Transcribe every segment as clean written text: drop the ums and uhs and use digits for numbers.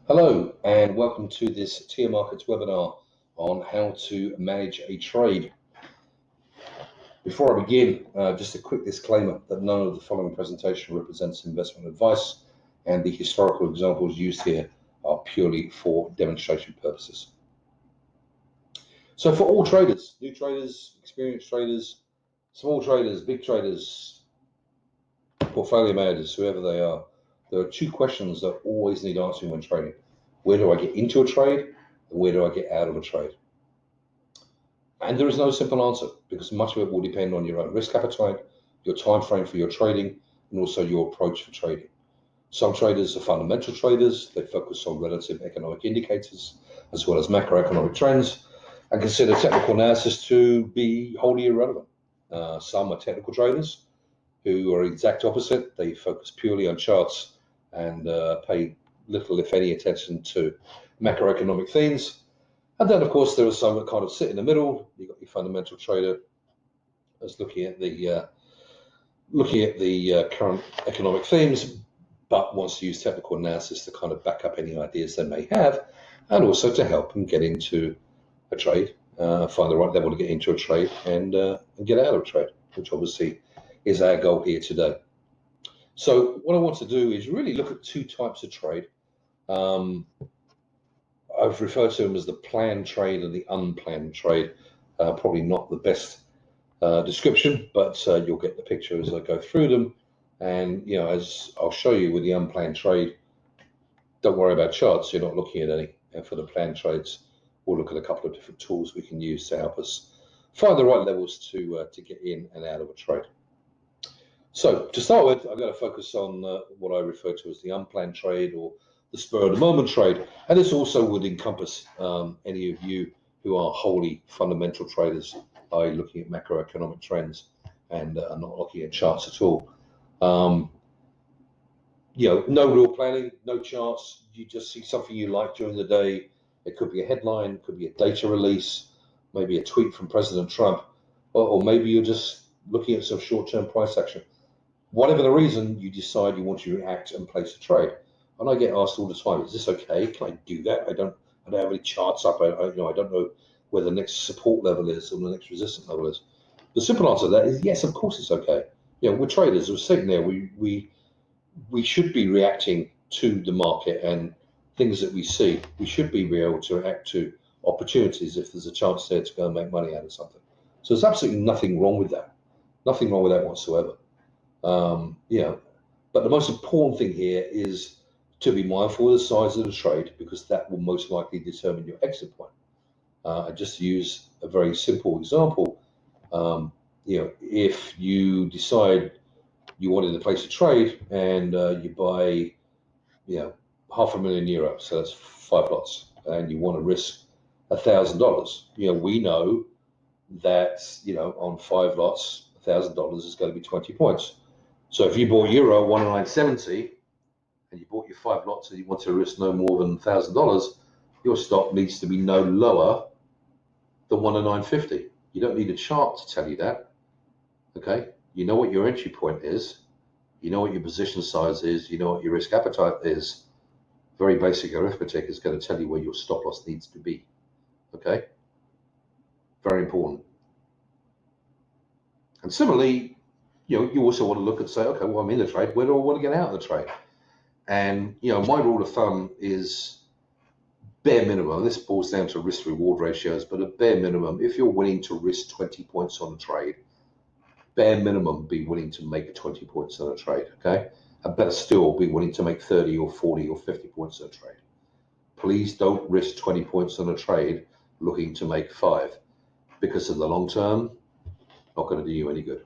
Hello and welcome to this TIOmarkets webinar on how to manage a trade. Before I begin, just a quick disclaimer that none of the following presentation represents investment advice and the historical examples used here are purely for demonstration purposes. So for all traders, new traders, experienced traders, small traders, big traders, portfolio managers, whoever they are, there are two questions that always need answering when trading. Where do I get into a trade and where do I get out of a trade? And there is no simple answer because much of it will depend on your own risk appetite, your time frame for your trading, and also your approach for trading. Some traders are fundamental traders. They focus on relative economic indicators as well as macroeconomic trends and consider technical analysis to be wholly irrelevant. Some are technical traders who are exact opposite. They focus purely on charts and pay little, if any, attention to macroeconomic themes. And then, of course, there are some that kind of sit in the middle. You've got your fundamental trader that's looking at the current economic themes, but wants to use technical analysis to kind of back up any ideas they may have, and also to help them get into a trade, find the right level to get into a trade, and get out of a trade, which obviously is our goal here today. So what I want to do is really look at two types of trade. I've referred to them as the planned trade and the unplanned trade. Probably not the best description, but you'll get the picture as I go through them. And as I'll show you with the unplanned trade, don't worry about charts. You're not looking at any. And for the planned trades, we'll look at a couple of different tools we can use to help us find the right levels to get in and out of a trade. So to start with, I've got to focus on what I refer to as the unplanned trade or the spur of the moment trade. And this also would encompass any of you who are wholly fundamental traders, i.e. looking at macroeconomic trends and are not looking at charts at all. No real planning, no charts. You just see something you like during the day. It could be a headline, it could be a data release, maybe a tweet from President Trump, or maybe you're just looking at some short-term price action. Whatever the reason, you decide you want to react and place a trade. And I get asked all the time, is this okay? Can I do that? I don't have any charts up. I don't know where the next support level is or the next resistance level is. The simple answer to that is yes, of course it's okay. We're traders. We're sitting there. We should be reacting to the market and things that we see. We should be able to react to opportunities if there's a chance there to go and make money out of something. So there's absolutely nothing wrong with that. Nothing wrong with that whatsoever. But the most important thing here is to be mindful of the size of the trade because that will most likely determine your exit point. Just to use a very simple example, if you decide you wanted to place a trade and you buy, €500,000, so that's 5 lots, and you want to risk $1,000. We know that on 5 lots, $1,000 is going to be 20 points. So if you bought euro 109.70 and you bought your 5 lots and you want to risk no more than $1,000, your stop needs to be no lower than 109.50. You don't need a chart to tell you that. Okay, you know what your entry point is, you know what your position size is, you know what your risk appetite is. Very basic arithmetic is going to tell you where your stop loss needs to be. Okay, very important. And similarly, you also want to look and say, okay, well, I'm in the trade. Where do I want to get out of the trade? And my rule of thumb is bare minimum. This boils down to risk reward ratios, but a bare minimum, if you're willing to risk 20 points on a trade, bare minimum be willing to make 20 points on a trade. Okay, and better still be willing to make 30 or 40 or 50 points on a trade. Please don't risk 20 points on a trade looking to make 5, because in the long term, not going to do you any good.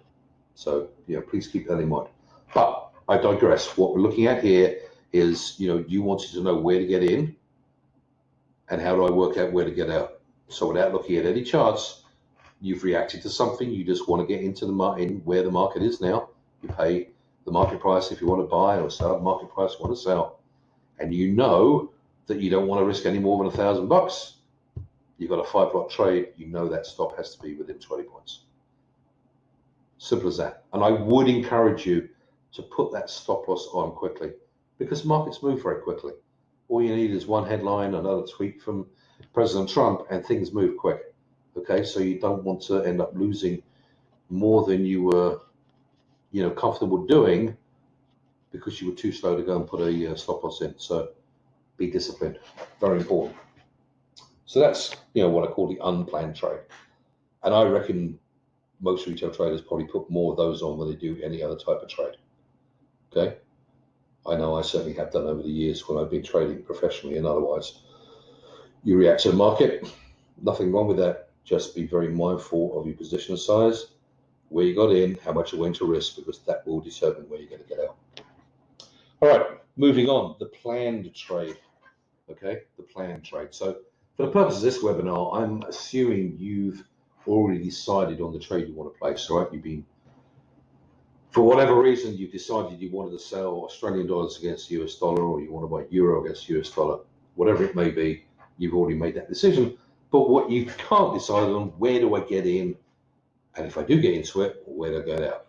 So please keep that in mind. But I digress. What we're looking at here is you wanted to know where to get in and how do I work out where to get out. So without looking at any charts, you've reacted to something. You just want to get into the market, where the market is now. You pay the market price if you want to buy, or sell the market price if you want to sell. And you know that you don't want to risk any more than $1,000. You've got a 5 lot trade. You know that stop has to be within 20 points. Simple as that. And I would encourage you to put that stop loss on quickly because markets move very quickly. all you need is one headline, another tweet from President Trump, and things move quick. Okay, so you don't want to end up losing more than you were, comfortable doing because you were too slow to go and put a stop loss in. So be disciplined, very important. So that's what I call the unplanned trade, and I reckon most retail traders probably put more of those on than they do any other type of trade. Okay, I know I certainly have done over the years when I've been trading professionally and otherwise. You react to the market, nothing wrong with that. Just be very mindful of your position size, where you got in, how much you're willing to risk, because that will determine where you're going to get out. All right, moving on, the planned trade. Okay, the planned trade. So for the purpose of this webinar, I'm assuming you've already decided on the trade you want to place, right? For whatever reason, you've decided you wanted to sell Australian dollars against US dollar, or you want to buy euro against US dollar, whatever it may be, you've already made that decision. But what you can't decide on, where do I get in? And if I do get into it, where do I get out?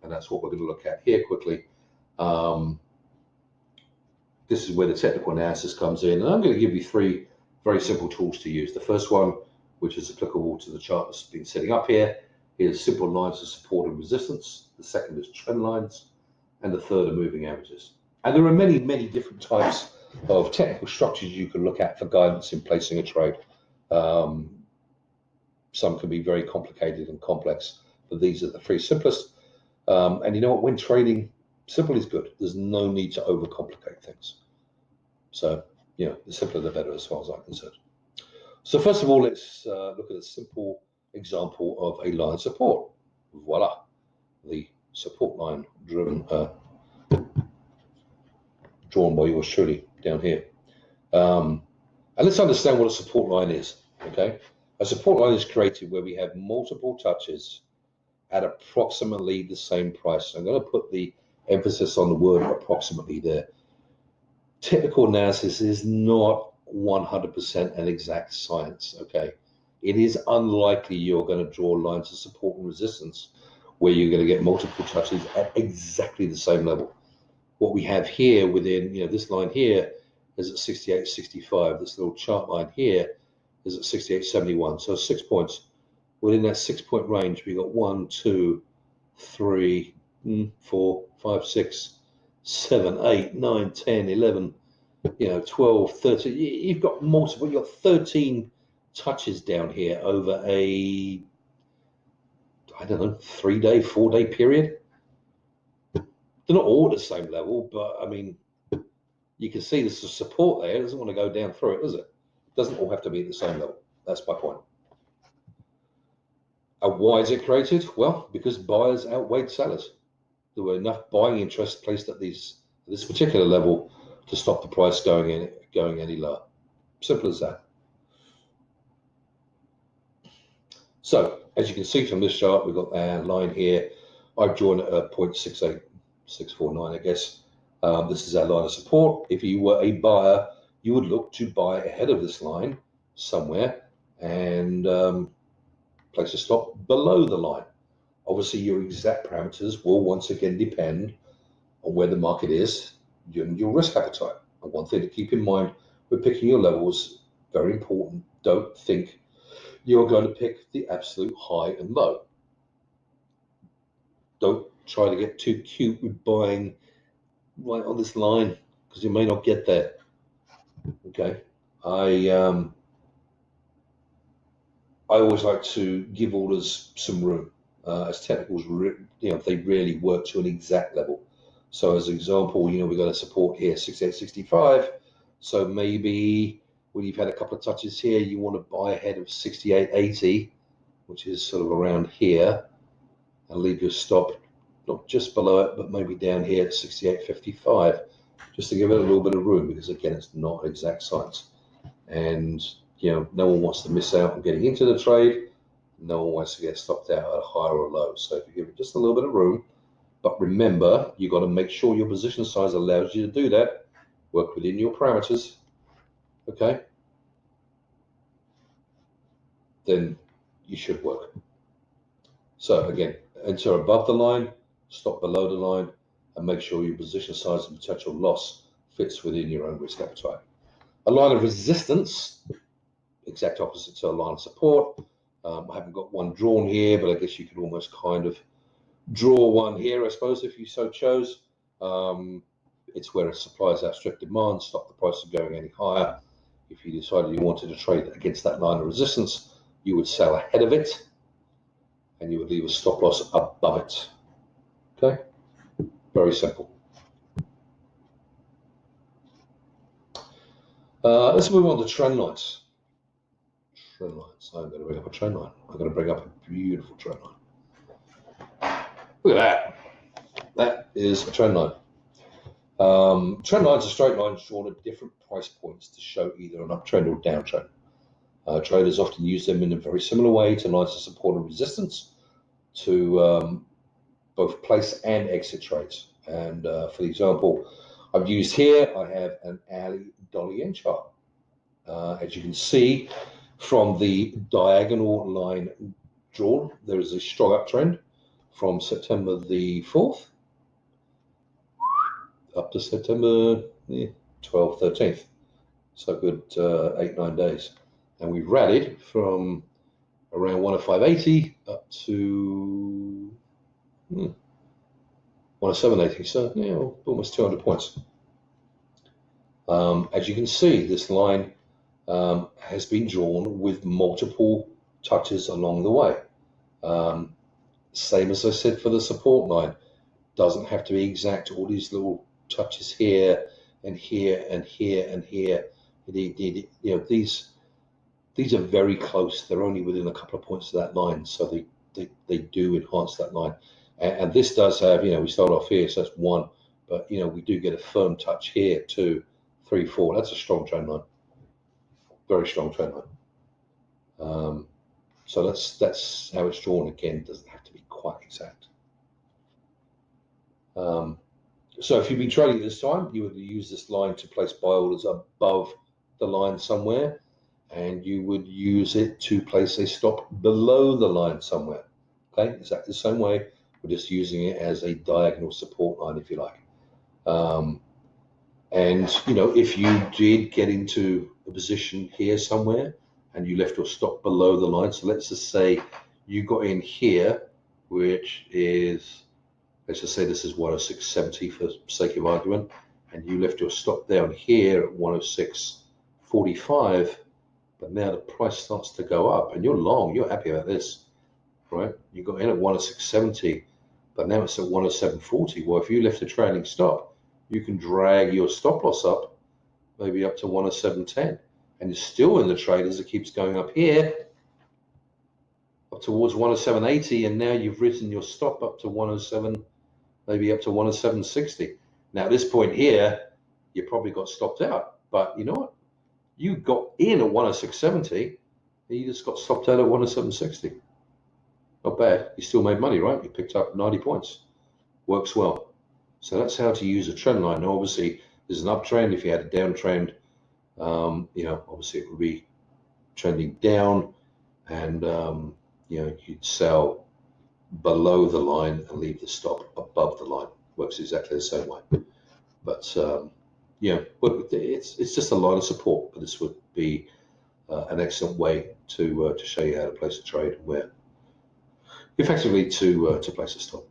And that's what we're going to look at here quickly. This is where the technical analysis comes in. And I'm going to give you three very simple tools to use. The first one, which is applicable to the chart that's been setting up here, is simple lines of support and resistance. The second is trend lines. And the third are moving averages. And there are many, many different types of technical structures you can look at for guidance in placing a trade. Some can be very complicated and complex, but these are the three simplest. And you know what? When trading, simple is good. There's no need to overcomplicate things. So, the simpler the better as far as I'm concerned. So first of all, let's look at a simple example of a line of support. Voila, the support line drawn by yours truly down here. And let's understand what a support line is, okay? A support line is created where we have multiple touches at approximately the same price. I'm going to put the emphasis on the word approximately there. Technical analysis is not 100% an exact science, okay? It is unlikely you're going to draw lines of support and resistance where you're going to get multiple touches at exactly the same level. What we have here within, this line here is at 68.65. This little chart line here is at 68.71. So 6 points. Within that 6 point range, we got 1, 2, 3, 4, 5, 6, 7, 8, 9, 10, 11, 12, 13. You've got multiple. You've got 13 touches down here over a, 3-day, 4-day period. They're not all at the same level, but I mean, you can see there's a support there. It doesn't want to go down through it, does it? It doesn't all have to be at the same level. That's my point. And why is it created? Well, because buyers outweighed sellers. There were enough buying interest placed at this particular level to stop the price going any lower. Simple as that. So, as you can see from this chart, we've got our line here. I've drawn it at 0.68649, I guess. This is our line of support. If you were a buyer, you would look to buy ahead of this line somewhere and place a stop below the line. Obviously, your exact parameters will once again depend on where the market is and your risk appetite. And one thing to keep in mind with picking your levels, very important, don't think you're going to pick the absolute high and low. Don't try to get too cute with buying right on this line, because you may not get there. Okay, I always like to give orders some room, as technicals, they really work to an exact level. So as an example, we've got a support here, 68.65. So maybe when you've had a couple of touches here, you want to buy ahead of 68.80, which is sort of around here, and leave your stop not just below it, but maybe down here at 68.55, just to give it a little bit of room, because again, it's not exact science. And no one wants to miss out on getting into the trade. No one wants to get stopped out at a higher or low. So if you give it just a little bit of room, but remember, you've got to make sure your position size allows you to do that. Work within your parameters, okay? Then you should work. So again, enter above the line, stop below the line, and make sure your position size and potential loss fits within your own risk appetite. A line of resistance, exact opposite to a line of support. I haven't got one drawn here, but I guess you could almost kind of draw one here, I suppose, if you so chose. It's where supplies outstrip demand, stop the price from going any higher. If you decided you wanted to trade against that line of resistance, you would sell ahead of it, and you would leave a stop loss above it. Okay, very simple. Let's move on to trend lines. Trend lines. I'm going to bring up a trend line. I'm going to bring up a beautiful trend line. Look at that. That is a trend line. Trend lines are straight lines drawn at different price points to show either an uptrend or downtrend. Traders often use them in a very similar way to lines of support and resistance to both place and exit trades. And for the example I've used here, I have an hourly dollar-yen chart. As you can see from the diagonal line drawn, there is a strong uptrend from September the 4th up to September 12th, 13th. So good 8-9 days. And we've rallied from around 105.80 up to 107.80. So almost 200 points. As you can see, this line has been drawn with multiple touches along the way. Same as I said for the support line. Doesn't have to be exact. All these little touches here and here and here and here. These are very close. They're only within a couple of points of that line, so they do enhance that line. And this does have, we start off here, so that's 1, but we do get a firm touch here, 2, 3, 4. That's a strong trend line, very strong trend line. So that's how it's drawn. Again, doesn't have to be quite exact. So if you've been trading this time, you would use this line to place buy orders above the line somewhere, and you would use it to place a stop below the line somewhere. Okay, exactly the same way. We're just using it as a diagonal support line, if you like. And if you did get into a position here somewhere and you left your stop below the line, so let's just say you got in here, which is, let's just say this is 106.70 for sake of argument, and you left your stop down here at 106.45, but now the price starts to go up and you're long, you're happy about this, right? You got in at 106.70, but now it's at 107.40. Well, if you left a trailing stop, you can drag your stop loss up, maybe up to 107.10, and you're still in the trade as it keeps going up here, up towards 107.80, and now you've risen your stop up to 107, maybe up to 107.60. Now at this point here, you probably got stopped out, but you know what? You got in at 106.70, and you just got stopped out at 107.60. Not bad. You still made money, right? You picked up 90 points. Works well. So that's how to use a trend line. Now, obviously, there's an uptrend. If you had a downtrend, obviously it would be trending down, and you'd sell below the line and leave the stop above the line. Works exactly the same way. But it's just a line of support. But this would be an excellent way to show you how to place a trade and where effectively to place a stop.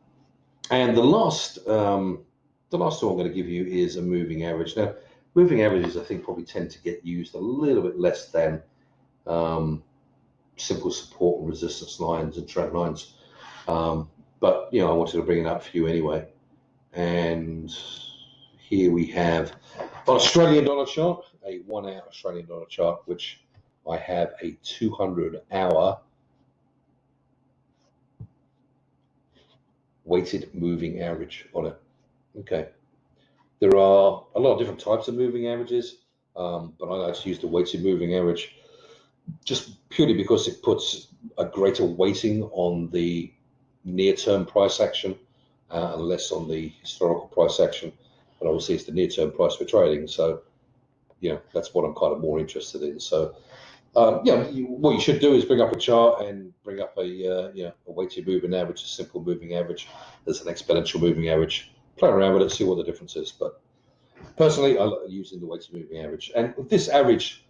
And the last tool I'm going to give you is a moving average. Now, moving averages I think probably tend to get used a little bit less than simple support and resistance lines and trend lines. But I wanted to bring it up for you anyway. And here we have an Australian dollar chart, a 1 hour Australian dollar chart, which I have a 200-hour weighted moving average on it. Okay. There are a lot of different types of moving averages, but I like to use the weighted moving average just purely because it puts a greater weighting on the near-term price action and less on the historical price action. But obviously it's the near-term price we're trading, so that's what I'm kind of more interested in. So what you should do is bring up a chart and bring up a weighted moving average, a simple moving average. There's an exponential moving average. Play around with it, see what the difference is. But Personally, I like using the weighted moving average, and this average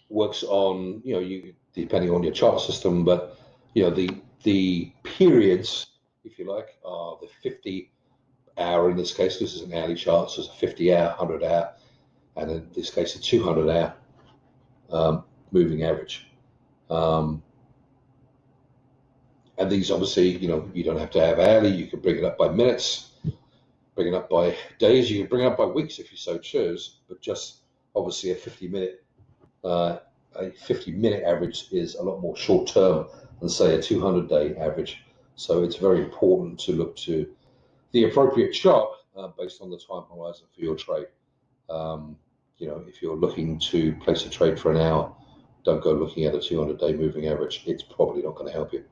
works on, you depending on your chart system, but the periods, if you like, are the 50-hour in this case. This is an hourly chart, so it's a 50-hour, 100-hour, and in this case a 200-hour moving average. And these obviously, you don't have to have hourly. You can bring it up by minutes, bring it up by days. You can bring it up by weeks if you so choose. But just obviously a 50-minute average is a lot more short term than say a 200-day average. So it's very important to look to the appropriate chart based on the time horizon for your trade. If you're looking to place a trade for an hour, don't go looking at a 200-day moving average. It's probably not going to help you.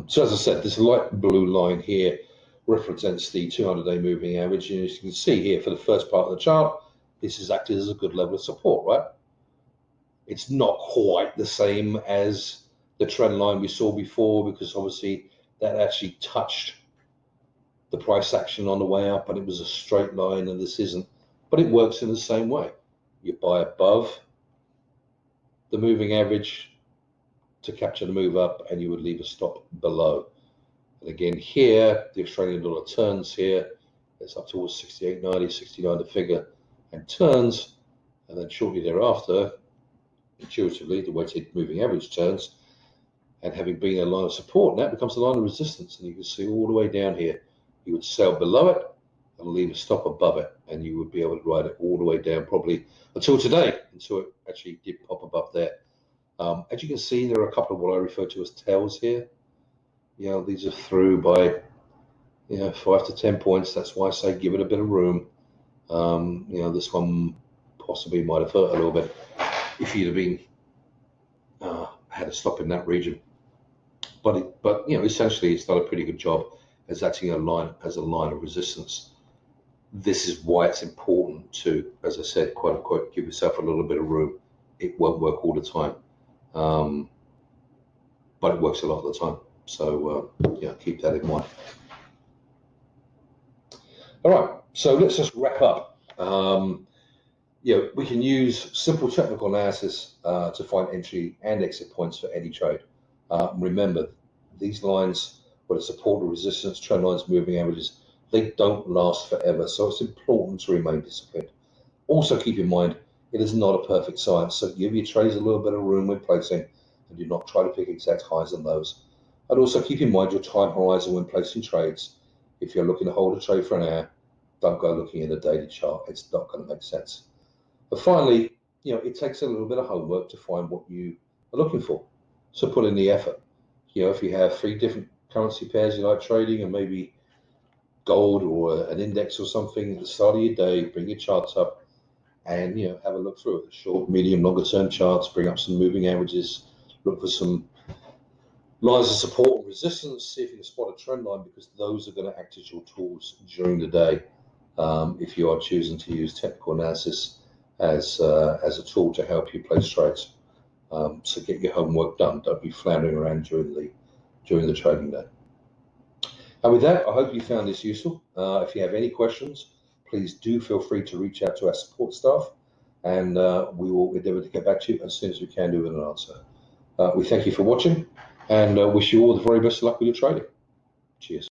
So as I said, this light blue line here represents the 200-day moving average. And as you can see here, for the first part of the chart, this is acted as a good level of support, right? It's not quite the same as the trend line we saw before, because obviously that actually touched the price action on the way up and it was a straight line, and this isn't. But it works in the same way. You buy above the moving average to capture the move up, and you would leave a stop below. And again here, the Australian dollar turns here. It's up towards 68.90, 69 the figure, and turns, and then shortly thereafter, intuitively, the weighted moving average turns, and having been a line of support, now it becomes a line of resistance. And you can see all the way down here, you would sell below it and leave a stop above it, and you would be able to ride it all the way down, probably until today, until it actually did pop above there. As you can see, there are a couple of what I refer to as tails here. These are through by 5 to 10 points. That's why I say give it a bit of room. This one possibly might have hurt a little bit if you'd have been had a stop in that region. But essentially it's done a pretty good job as acting as a line of resistance. This is why it's important to, as I said, quote unquote, give yourself a little bit of room. It won't work all the time, but it works a lot of the time. So keep that in mind. All right, so let's just wrap up. We can use simple technical analysis to find entry and exit points for any trade. Remember, these lines, whether support or resistance, trend lines, moving averages, they don't last forever. So it's important to remain disciplined. Also keep in mind, it is not a perfect science. So give your trades a little bit of room when placing, and do not try to pick exact highs and lows. And also keep in mind your time horizon when placing trades. If you're looking to hold a trade for an hour, don't go looking at a daily chart. It's not going to make sense. But finally, it takes a little bit of homework to find what you are looking for. So put in the effort. If you have 3 different currency pairs you like trading, and maybe gold or an index or something at the start of your day, bring your charts up and have a look through it. Short, medium, longer term charts, bring up some moving averages, look for some lines of support and resistance, see if you can spot a trend line, because those are going to act as your tools during the day if you are choosing to use technical analysis as a tool to help you place trades. So get your homework done. Don't be floundering around during the trading day. And with that, I hope you found this useful. If you have any questions, please do feel free to reach out to our support staff, and we will endeavour to get back to you as soon as we can do with an answer. We thank you for watching, and wish you all the very best of luck with your trading. Cheers.